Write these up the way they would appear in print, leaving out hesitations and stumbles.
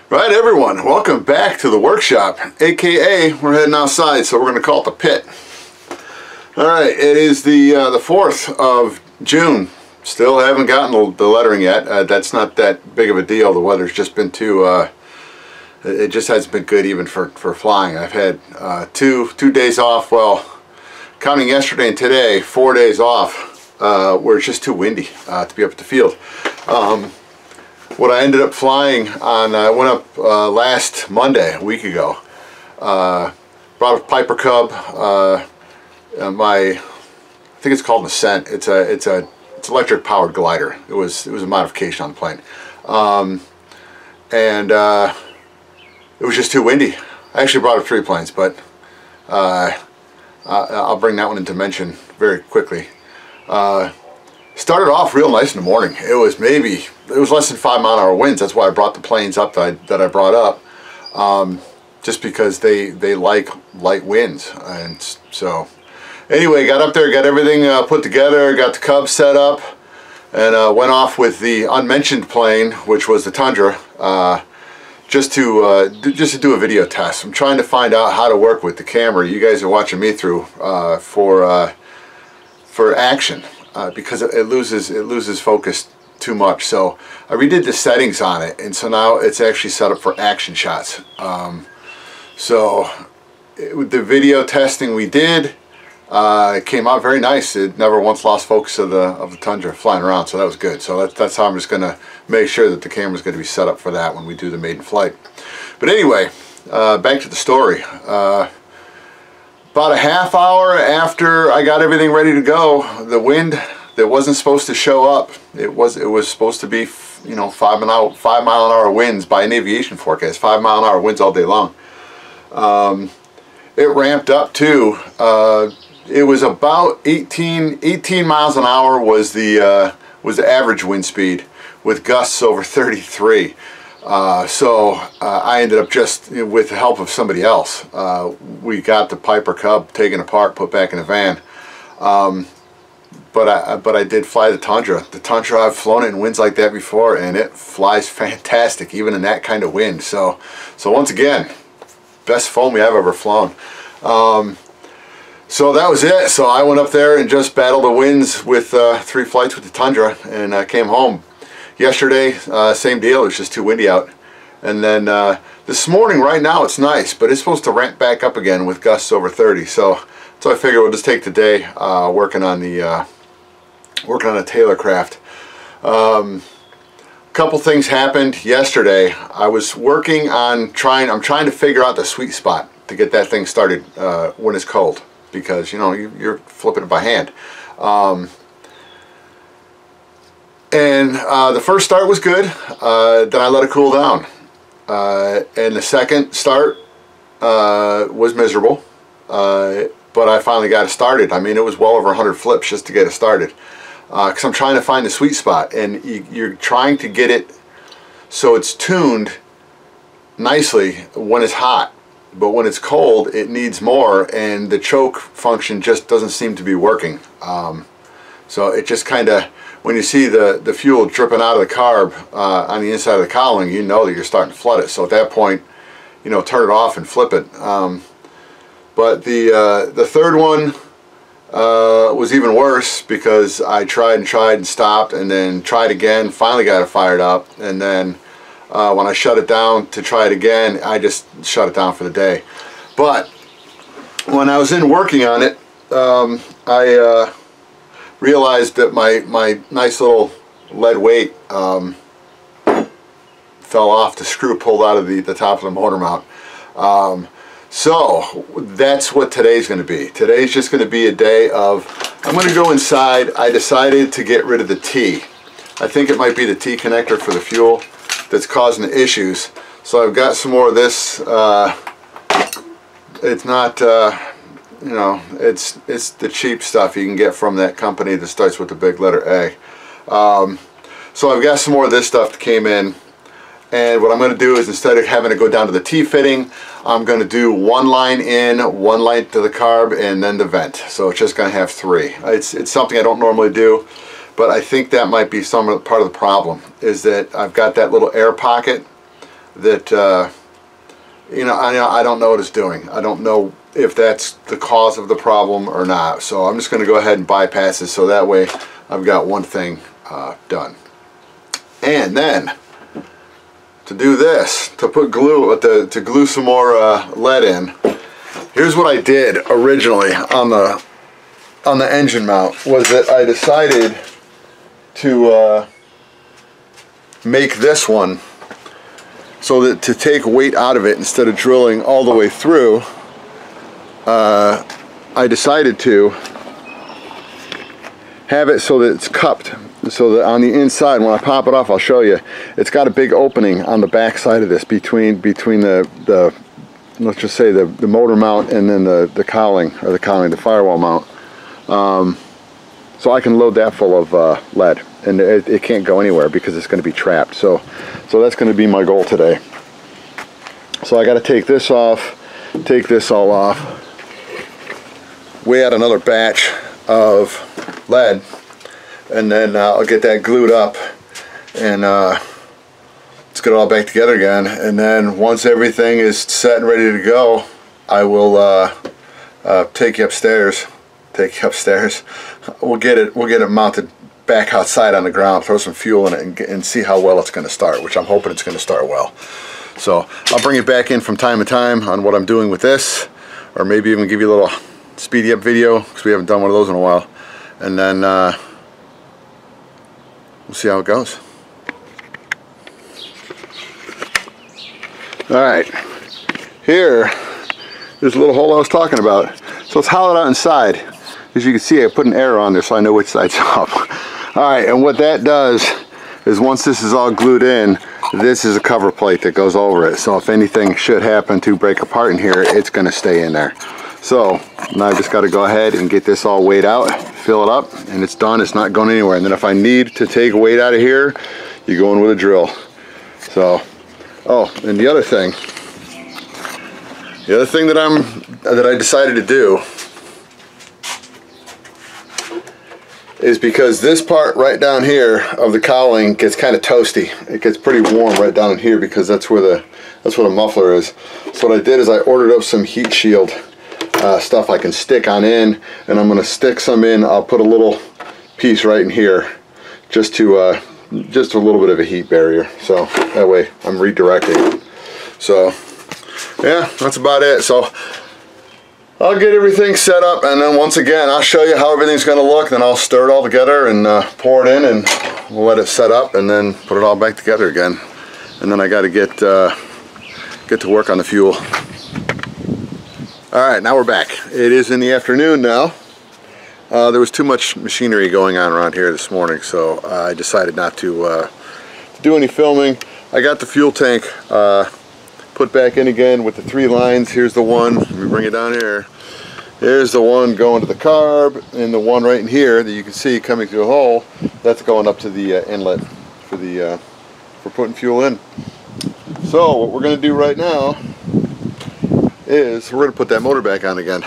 Right, everyone, welcome back to the workshop, aka we're heading outside, so we're going to call it the pit. Alright, it is the 4th of June. Still haven't gotten the lettering yet. That's not that big of a deal. The weather's just been too it just hasn't been good even for flying. I've had two days off, well, counting yesterday and today, 4 days off, where it's just too windy to be up at the field. What I ended up flying on, I went up last Monday, a week ago. Brought a Piper Cub, I think it's called an Ascent. It's electric powered glider. It was a modification on the plane, and it was just too windy. I actually brought up 3 planes, but I'll bring that one into mention very quickly. Started off real nice in the morning. It was less than 5 mile an hour winds. That's why I brought the planes up that I brought up, just because they like light winds. And so anyway, got up there, got everything put together, got the Cub set up, and went off with the unmentioned plane, which was the Tundra, just to do a video test. I'm trying to find out how to work with the camera you guys are watching me through for action. Because it loses focus too much. So I redid the settings on it, and so now it's actually set up for action shots. With the video testing we did, it came out very nice. It never once lost focus of the Tundra flying around, so that was good. So that's how I'm just going to make sure that the camera's going to be set up for that when we do the maiden flight. But anyway, back to the story. About a half hour after I got everything ready to go, the wind that wasn't supposed to show up, it was supposed to be, you know, 5 mile an hour winds by an aviation forecast, 5 mile an hour winds all day long. It ramped up too. It was about 18 miles an hour was the average wind speed, with gusts over 33. I ended up just, with the help of somebody else, we got the Piper Cub taken apart, put back in a van. But I did fly the Tundra. The Tundra, I've flown it in winds like that before, and it flies fantastic, even in that kind of wind. So once again, best foamy I've ever flown. So that was it. So I went up there and just battled the winds with 3 flights with the Tundra, and I came home. Yesterday, same deal. It was just too windy out. And then this morning, right now, it's nice, but it's supposed to ramp back up again with gusts over 30. So I figured we'll just take the day working on a Taylorcraft. Couple things happened yesterday. I was working on I'm trying to figure out the sweet spot to get that thing started when it's cold, because you know you're flipping it by hand. And the first start was good, then I let it cool down. And the second start was miserable, but I finally got it started. I mean, it was well over 100 flips just to get it started. Because I'm trying to find the sweet spot, and you're trying to get it so it's tuned nicely when it's hot. But when it's cold, it needs more, and the choke function just doesn't seem to be working. So it just kind of, when you see the fuel dripping out of the carb on the inside of the cowling, you know that you're starting to flood it. So at that point, you know, turn it off and flip it. But the third one was even worse, because I tried and stopped, and then tried again, finally got it fired up, and then when I shut it down to try it again, I just shut it down for the day. But when I was in working on it, I realized that my nice little lead weight fell off. The screw pulled out of the top of the motor mount. So that's what today's going to be. Today's just going to be a day of, I'm going to go inside. I decided to get rid of the T. I think it might be the T connector for the fuel that's causing the issues. So I've got some more of this. It's not, you know, it's the cheap stuff you can get from that company that starts with the big letter A. So I've got some more of this stuff that came in. And what I'm going to do is, instead of having to go down to the T fitting, I'm going to do 1 line in, 1 line to the carb, and then the vent. So it's just going to have 3. It's something I don't normally do, but I think that might be part of the problem, is that I've got that little air pocket that you know, I don't know what it's doing. I don't know if that's the cause of the problem or not. So I'm just going to go ahead and bypass it, so that way I've got one thing done. And then to do this, to put glue, to glue some more lead in, here's what I did originally on the engine mount, was that I decided to make this one so that to take weight out of it, instead of drilling all the way through, I decided to have it so that it's cupped, so that on the inside, when I pop it off, I'll show you, it's got a big opening on the back side of this between the let's just say the motor mount and then the cowling, the firewall mount. So I can load that full of lead, and it can't go anywhere because it's going to be trapped. So that's going to be my goal today. So I got to take this off, take this all off, weigh out another batch of lead, and then I'll get that glued up, and let's get it all back together again. And then once everything is set and ready to go, I will take you upstairs. We'll get it mounted back outside on the ground, throw some fuel in it, and see how well it's going to start, which I'm hoping it's going to start well. So I'll bring it back in from time to time on what I'm doing with this, or maybe even give you a little speedy up video, because we haven't done one of those in a while, and then we'll see how it goes. Alright, here's a little hole I was talking about. So it's hollowed out inside. As you can see, I put an arrow on there so I know which side's up. Alright, and what that does is, once this is all glued in, this is a cover plate that goes over it. So if anything should happen to break apart in here, it's going to stay in there. So now I've just got to go ahead and get this all weighed out, fill it up, and it's done. It's not going anywhere. And then if I need to take weight out of here, you go in with a drill. So, oh, and the other thing that I decided to do is, because this part right down here of the cowling gets kind of toasty. It gets pretty warm right down in here, because that's where the muffler is. So what I did is I ordered up some heat shield stuff I can stick on in, and I'm going to stick some in. I'll put a little piece right in here, just a little bit of a heat barrier, so that way I'm redirecting. So yeah, that's about it. So I'll get everything set up, and then once again I'll show you how everything's going to look. Then I'll stir it all together and pour it in, and we'll let it set up, and then put it all back together again. And then I got to get to work on the fuel. Alright, now we're back. It is in the afternoon now. There was too much machinery going on around here this morning, so I decided not to do any filming. I got the fuel tank put back in again with the 3 lines. Here's the one. Let me bring it down here. Here's the one going to the carb, and the one right in here that you can see coming through a hole, that's going up to the inlet for putting fuel in. So what we're going to do right now is we're going to put that motor back on again.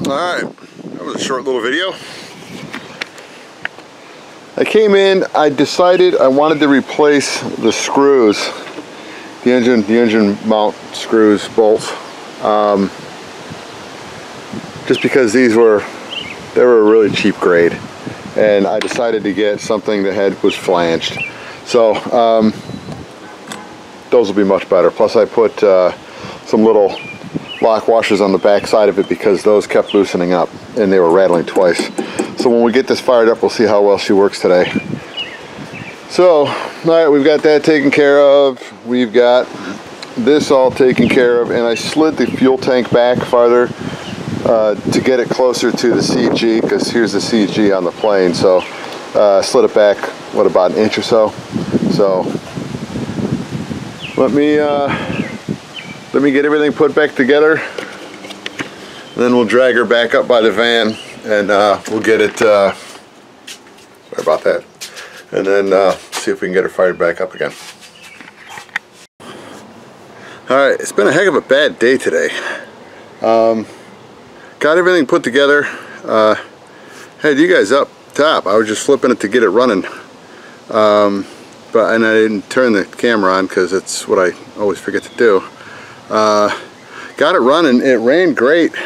Alright, that was a short little video. I came in, I decided I wanted to replace the screws, the engine mount screws, bolts, just because they were a really cheap grade, and I decided to get something that was flanged. So those will be much better. Plus I put some little lock washers on the back side of it because those kept loosening up and they were rattling twice. So when we get this fired up, we'll see how well she works today. So, alright, we've got that taken care of. We've got this all taken care of, and I slid the fuel tank back farther to get it closer to the CG, because here's the CG on the plane. So slid it back, what, about an inch or so. So let me get everything put back together, and then we'll drag her back up by the van, and we'll get it, sorry about that, and then see if we can get her fired back up again. Alright, it's been a heck of a bad day today. Got everything put together, had you guys up top. I was just flipping it to get it running, and I didn't turn the camera on because it's what I always forget to do. Got it running. It ran great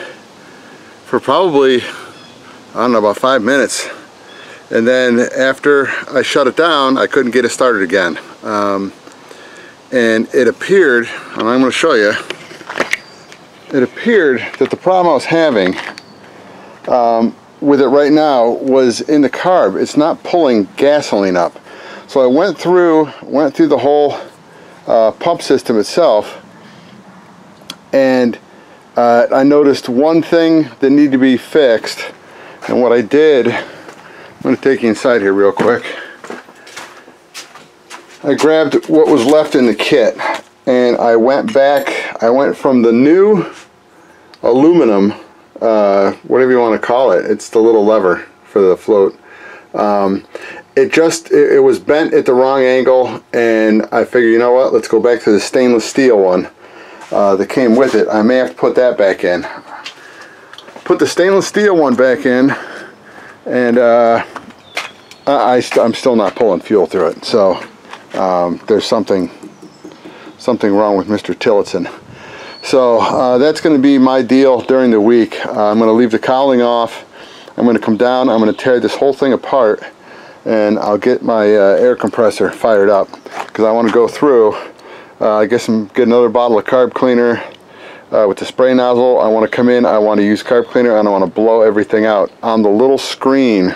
for probably, I don't know, about 5 minutes, and then after I shut it down, I couldn't get it started again. And it appeared, and I'm going to show you, it appeared that the problem I was having with it right now was in the carb. It's not pulling gasoline up. So I went through the whole pump system itself, and I noticed one thing that needed to be fixed. And what I did, I'm going to take you inside here real quick. I grabbed what was left in the kit, and I went back. I went from the new aluminum, whatever you want to call it. It's the little lever for the float. It was bent at the wrong angle, and I figured, you know what, let's go back to the stainless steel one that came with it. I may have to put that back in. Put the stainless steel one back in, and I'm still not pulling fuel through it. So there's something wrong with Mr. Tillotson. So that's going to be my deal during the week. I'm going to leave the cowling off. I'm going to come down. I'm going to tear this whole thing apart, and I'll get my air compressor fired up, because I want to go through. I guess get another bottle of carb cleaner with the spray nozzle. I want to come in. I want to use carb cleaner, and I want to blow everything out. On the little screen,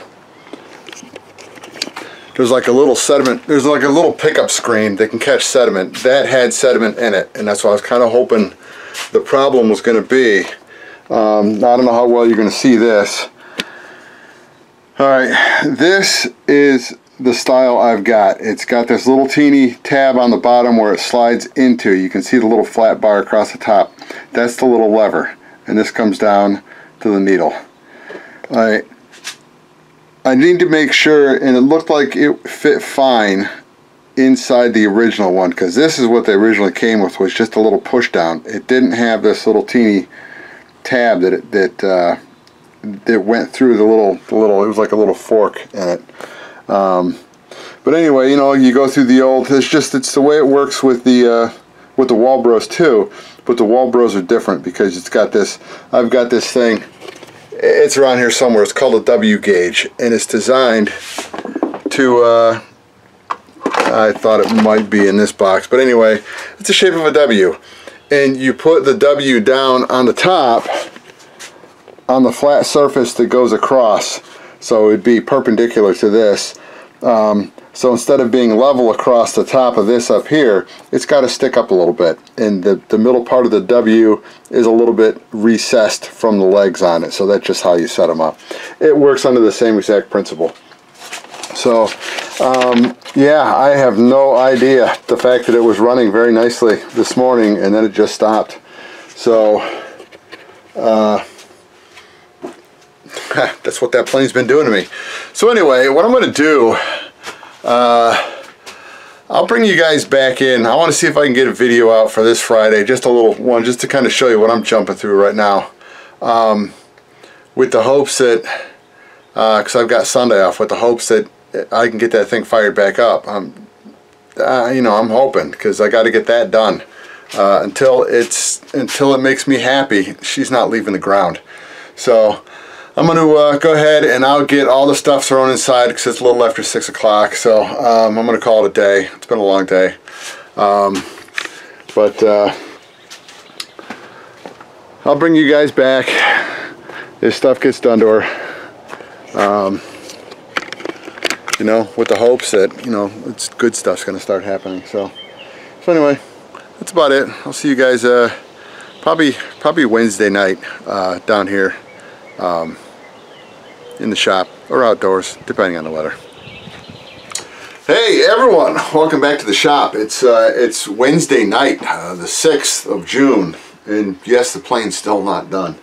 there's like a little sediment. There's like a little pickup screen that can catch sediment. That had sediment in it, and that's what I was kind of hoping the problem was going to be. I don't know how well you're going to see this. Alright, this is the style I've got. It's got this little teeny tab on the bottom where it slides into. You can see the little flat bar across the top. That's the little lever, and this comes down to the needle. Alright, I need to make sure, and it looked like it fit fine inside the original one, because this is what they originally came with, was just a little push down. It didn't have this little teeny tab that went through the little, it was like a little fork in it. But anyway, you know, you go through the old, it's the way it works with the Walbros too, but the Walbros are different because it's got this, I've got this thing, it's around here somewhere, it's called a W gauge, and it's designed to, I thought it might be in this box, but anyway, it's the shape of a W, and you put the W down on the top on the flat surface that goes across, so it'd be perpendicular to this. So instead of being level across the top of this up here, it's got to stick up a little bit, and the middle part of the W is a little bit recessed from the legs on it, so that's just how you set them up. It works under the same exact principle. So yeah, I have no idea. The fact that it was running very nicely this morning and then it just stopped. So that's what that plane's been doing to me. So anyway, what I'm going to do, I'll bring you guys back in. I want to see if I can get a video out for this Friday, just a little one, just to kind of show you what I'm jumping through right now. with the hopes that, because I've got Sunday off, with the hopes that I can get that thing fired back up. You know, I'm hoping, because I got to get that done. Until it makes me happy, she's not leaving the ground. So I'm going to go ahead and I'll get all the stuff thrown inside, because it's a little after 6 o'clock. So I'm going to call it a day. It's been a long day. But I'll bring you guys back if stuff gets done to her. You know, with the hopes that, you know, it's good stuff's going to start happening. So anyway, that's about it. I'll see you guys probably Wednesday night down here in the shop or outdoors, depending on the weather. Hey everyone, welcome back to the shop. It's Wednesday night, the 6th of June, and yes, the plane's still not done.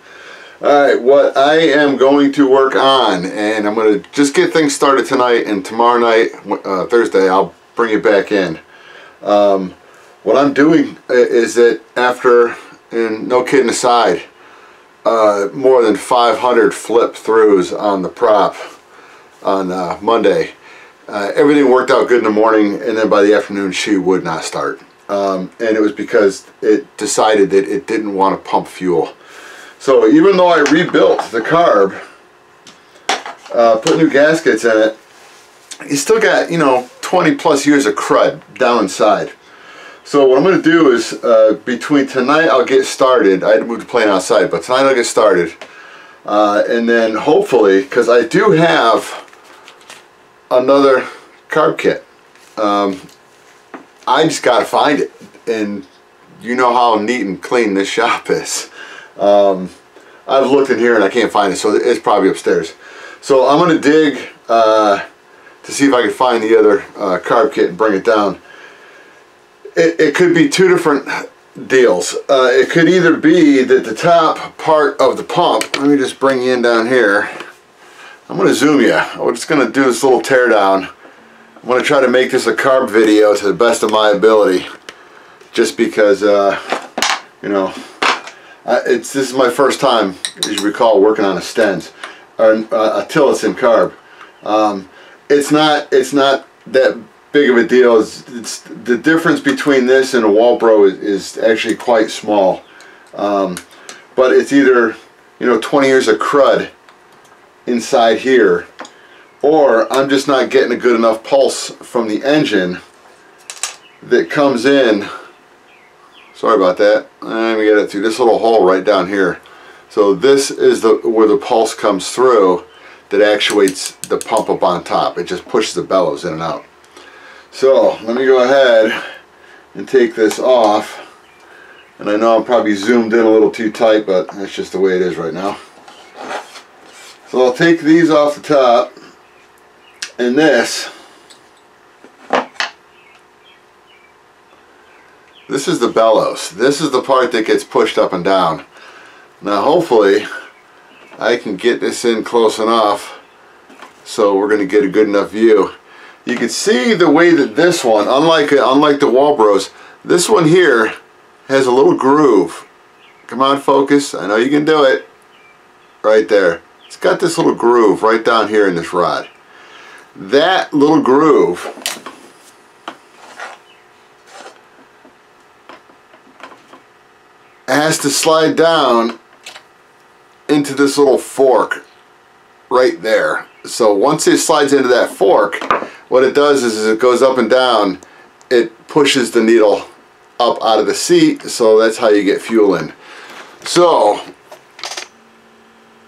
Alright, what I am going to work on, and I'm going to just get things started tonight, and tomorrow night, Thursday, I'll bring it back in. What I'm doing is that after, and no kidding aside, more than 500 flip throughs on the prop on Monday. Everything worked out good in the morning, and then by the afternoon she would not start. And it was because it decided that it didn't want to pump fuel. So even though I rebuilt the carb, put new gaskets in it, you still got, you know, 20 plus years of crud down inside. So what I'm going to do is, between tonight I'll get started. I had to move the plane outside, but tonight I'll get started. And then hopefully, because I do have another carb kit. I just got to find it. And you know how neat and clean this shop is. I've looked in here and I can't find it, so it's probably upstairs. So I'm going to dig to see if I can find the other carb kit and bring it down. It could be two different deals. It could either be that the top part of the pump, let me just bring you in down here. I'm going to zoom you. We're just going to do this little tear down. I'm going to try to make this a carb video to the best of my ability, just because you know, this is my first time, as you recall, working on a Stens or a Tillotson carb. It's not that big of a deal. It's the difference between this and a Walbro is actually quite small. But it's either, you know, 20 years of crud inside here, or I'm just not getting a good enough pulse from the engine that comes in. Sorry about that. Let me get it through this little hole right down here. So this is where the pulse comes through that actuates the pump up on top. It just pushes the bellows in and out. So let me go ahead and take this off. And I know I'm probably zoomed in a little too tight, but that's just the way it is right now. So I'll take these off the top, and this is the bellows. This is the part that gets pushed up and down. Now hopefully I can get this in close enough so we're going to get a good enough view. You can see the way that this one, unlike the Walbros, this one here has a little groove. Come on, focus. I know you can do it. Right there. It's got this little groove right down here in this rod. That little groove has to slide down into this little fork right there. So once it slides into that fork, what it does is it goes up and down, it pushes the needle up out of the seat, so that's how you get fuel in. So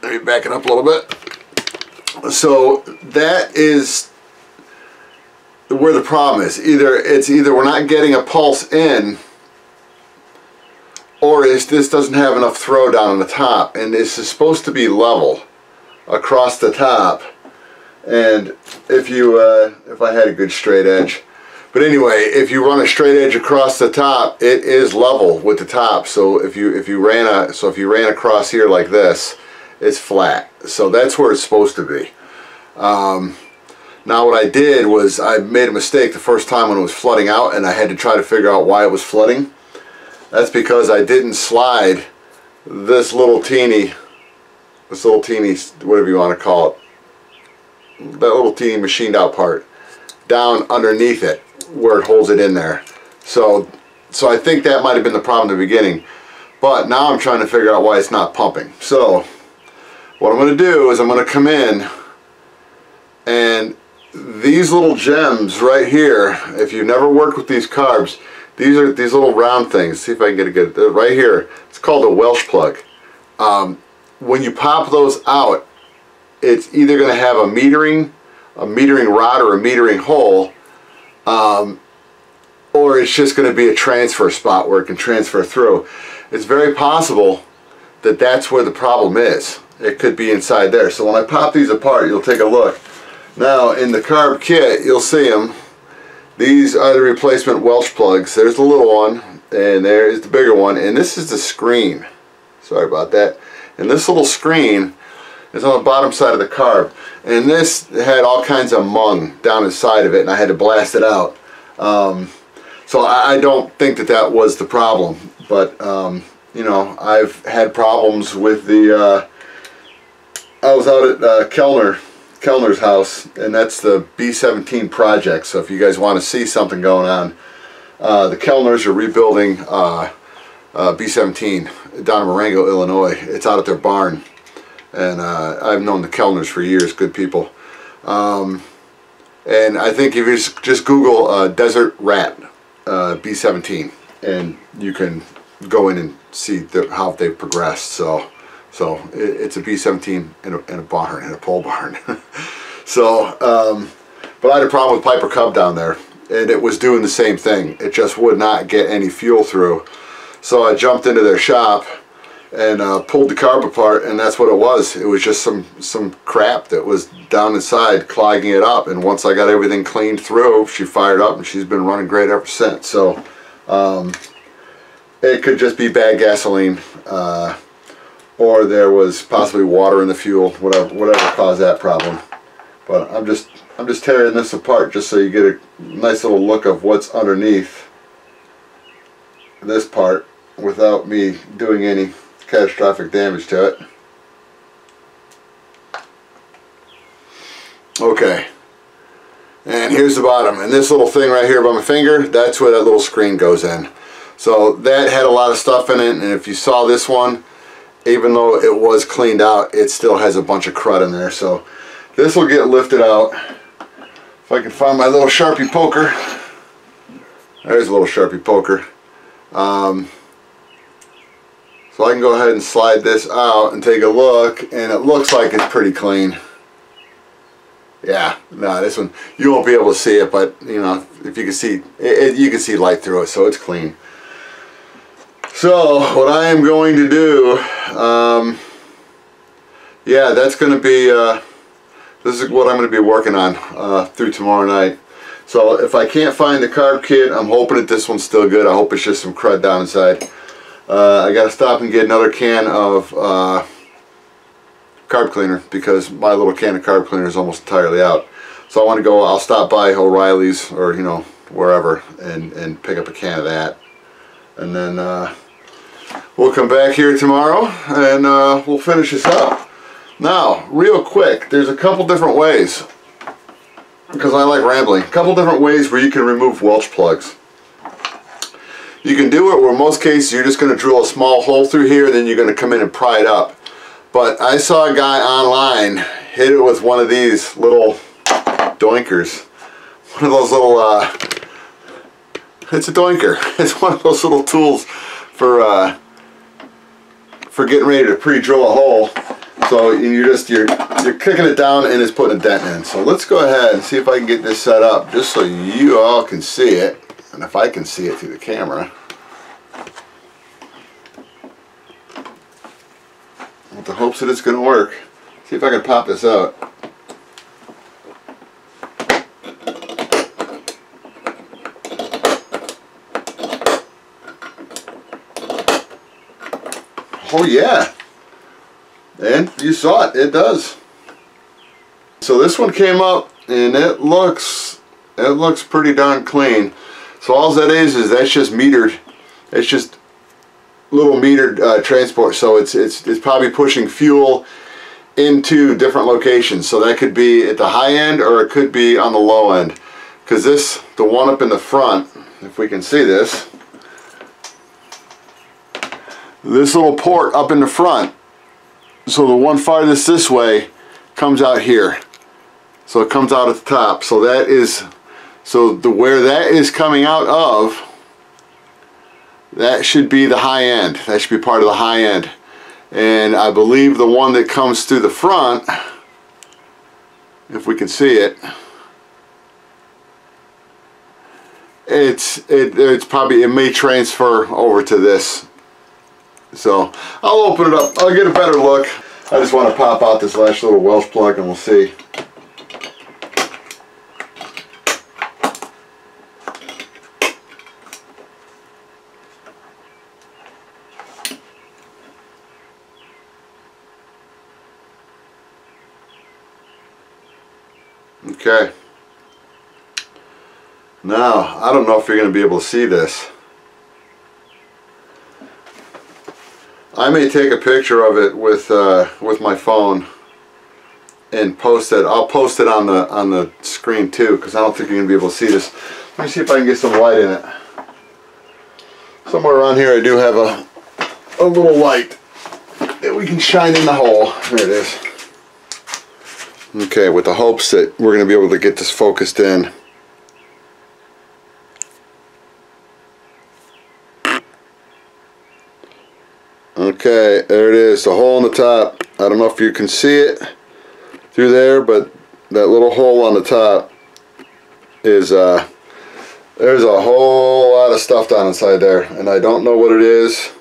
let me back it up a little bit. So that is where the problem is. Either we're not getting a pulse in, or this doesn't have enough throw down on the top, and this is supposed to be level across the top. And if I had a good straight edge, but anyway, if you run a straight edge across the top, it is level with the top. So if you ran across here like this, it's flat. So that's where it's supposed to be. Now what I did was I made a mistake the first time when it was flooding out, and I had to try to figure out why it was flooding. That's because I didn't slide this little teeny this little teeny, whatever you want to call it, that little teeny machined out part down underneath it where it holds it in there. So I think that might have been the problem in the beginning, but now I'm trying to figure out why it's not pumping. So what I'm going to do is I'm going to come in, and these little gems right here, if you've never worked with these carbs, these are these little round things. See if I can get a good, right here, it's called a Welsh plug. When you pop those out, it's either going to have a metering rod or a metering hole, or it's just going to be a transfer spot where it can transfer through. It's very possible that that's where the problem is. It could be inside there. So when I pop these apart, you'll take a look. Now in the carb kit, you'll see them. These are the replacement Welsh plugs. There's the little one, and there is the bigger one, and this is the screen. Sorry about that. And this little screen is on the bottom side of the carb, and this had all kinds of mung down inside of it, and I had to blast it out. So I don't think that that was the problem, but you know, I've had problems with the I was out at Kellner's house, and that's the B-17 project. So if you guys want to see something going on, the Kellners are rebuilding B-17 down in Marengo, Illinois. It's out at their barn, and I've known the Kellners for years, good people. And I think if you just Google Desert Rat B-17, and you can go in and see how they've progressed. So it's a B-17 in a barn, in a pole barn. So, but I had a problem with Piper Cub down there, and it was doing the same thing. It just would not get any fuel through. So I jumped into their shop and pulled the carb apart, and that's what it was. It was just some crap that was down inside clogging it up, and once I got everything cleaned through, she fired up, and she's been running great ever since. So it could just be bad gasoline, or there was possibly water in the fuel, whatever caused that problem. But I'm just tearing this apart just so you get a nice little look of what's underneath this part without me doing any catastrophic damage to it. Okay, and here's the bottom, and this little thing right here by my finger, that's where that little screen goes in. So that had a lot of stuff in it, and if you saw this one, even though it was cleaned out, it still has a bunch of crud in there. So this will get lifted out. If I can find my little Sharpie poker. There's a little Sharpie poker. So I can go ahead and slide this out and take a look, and it looks like it's pretty clean. Yeah, no, this one, you won't be able to see it, but you know, if you can see it, you can see light through it, so it's clean. So what I am going to do, yeah, that's going to be, this is what I'm going to be working on through tomorrow night. So if I can't find the carb kit, I'm hoping that this one's still good. I hope it's just some crud down inside. I got to stop and get another can of carb cleaner, because my little can of carb cleaner is almost entirely out. So I want to go, I'll stop by O'Reilly's or, you know, wherever, and pick up a can of that. And then we'll come back here tomorrow, and we'll finish this up. Now, real quick, there's a couple different ways, because I like rambling, a couple different ways where you can remove Welsh plugs. You can do it where in most cases you're just going to drill a small hole through here, then you're going to come in and pry it up. But I saw a guy online hit it with one of these little doinkers. One of those little, it's a doinker. It's one of those little tools for getting ready to pre-drill a hole. So you're kicking it down and it's putting a dent in. So let's go ahead and see if I can get this set up just so you all can see it, and if I can see it through the camera. With the hopes that it's going to work. See if I can pop this out. Oh yeah, and you saw it, it does. So this one came up, and it looks pretty darn clean. So all that is that's just metered. It's just little metered transport. So it's probably pushing fuel into different locations. So that could be at the high end or it could be on the low end. Because this, the one up in the front, if we can see this, this little port up in the front, so the one farthest this way comes out here. So it comes out at the top. So that is, so where that is coming out of, that should be the high end. That should be part of the high end. And I believe the one that comes through the front, if we can see it, it's probably, it may transfer over to this. So I'll open it up, I'll get a better look. I just want to pop out this last little Welsh plug and we'll see. Okay. Now, I don't know if you're going to be able to see this. I may take a picture of it with my phone and post it. I'll post it on the screen too, because I don't think you're going to be able to see this. Let me see if I can get some light in it. Somewhere around here I do have a little light that we can shine in the hole. There it is. Okay, with the hopes that we're going to be able to get this focused in. Okay, there it is, the hole on the top. I don't know if you can see it through there, but that little hole on the top is, there's a whole lot of stuff down inside there, and I don't know what it is.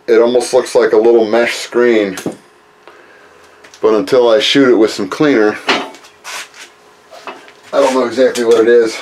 It almost looks like a little mesh screen, but until I shoot it with some cleaner, I don't know exactly what it is.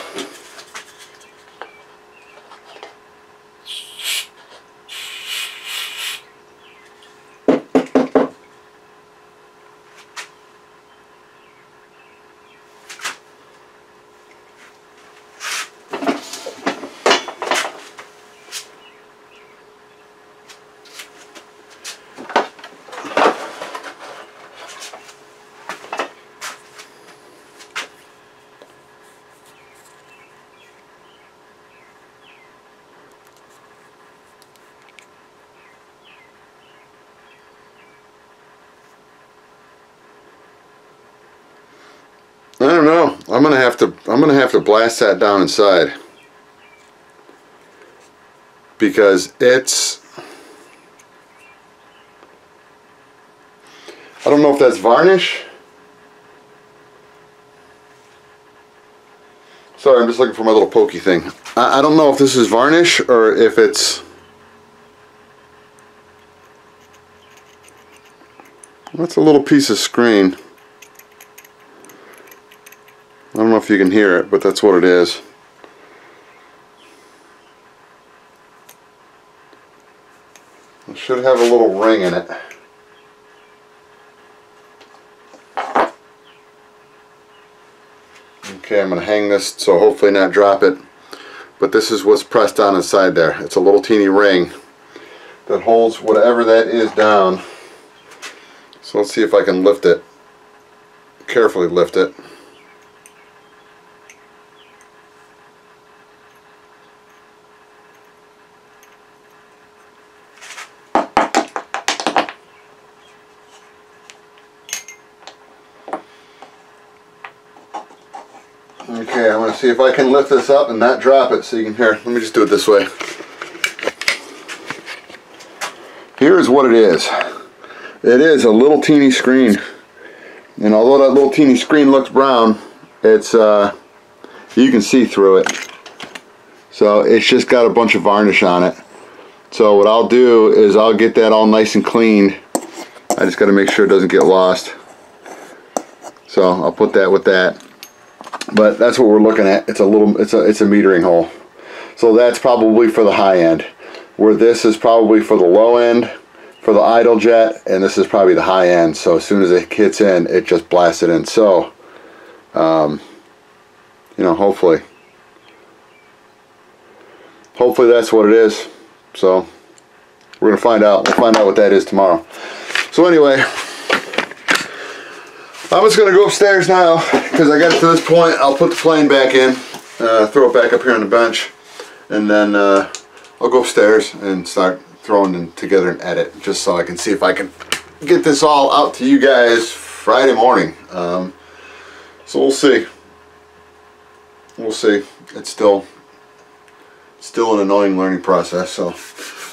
I don't know. I'm gonna have to blast that down inside, because it's, I don't know if that's varnish. Sorry, I'm just looking for my little pokey thing. I don't know if this is varnish or if it's, that's a little piece of screen. I don't know if you can hear it, but that's what it is. It should have a little ring in it. Okay, I'm going to hang this so hopefully not drop it. But this is what's pressed down inside there. It's a little teeny ring that holds whatever that is down. So let's see if I can lift it. Carefully lift it. Okay, I'm going to see if I can lift this up and not drop it so you can hear. Let me just do it this way. Here's what it is. It is a little teeny screen. And although that little teeny screen looks brown, it's you can see through it. So it's just got a bunch of varnish on it. So what I'll do is I'll get that all nice and cleaned. I just got to make sure it doesn't get lost. So I'll put that with that. But that's what we're looking at. It's a little, it's a metering hole. So that's probably for the high end, where this is probably for the low end, for the idle jet, and this is probably the high end. So as soon as it hits in, it just blasts it in. So, you know, hopefully that's what it is. So we're gonna find out. We'll find out what that is tomorrow. So anyway, I'm just going to go upstairs now because I got to this point. I'll put the plane back in, throw it back up here on the bench, and then I'll go upstairs and start throwing them together and edit, just so I can see if I can get this all out to you guys Friday morning. So we'll see. We'll see. It's still an annoying learning process. So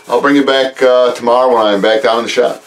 I'll bring you back tomorrow when I'm back down in the shop.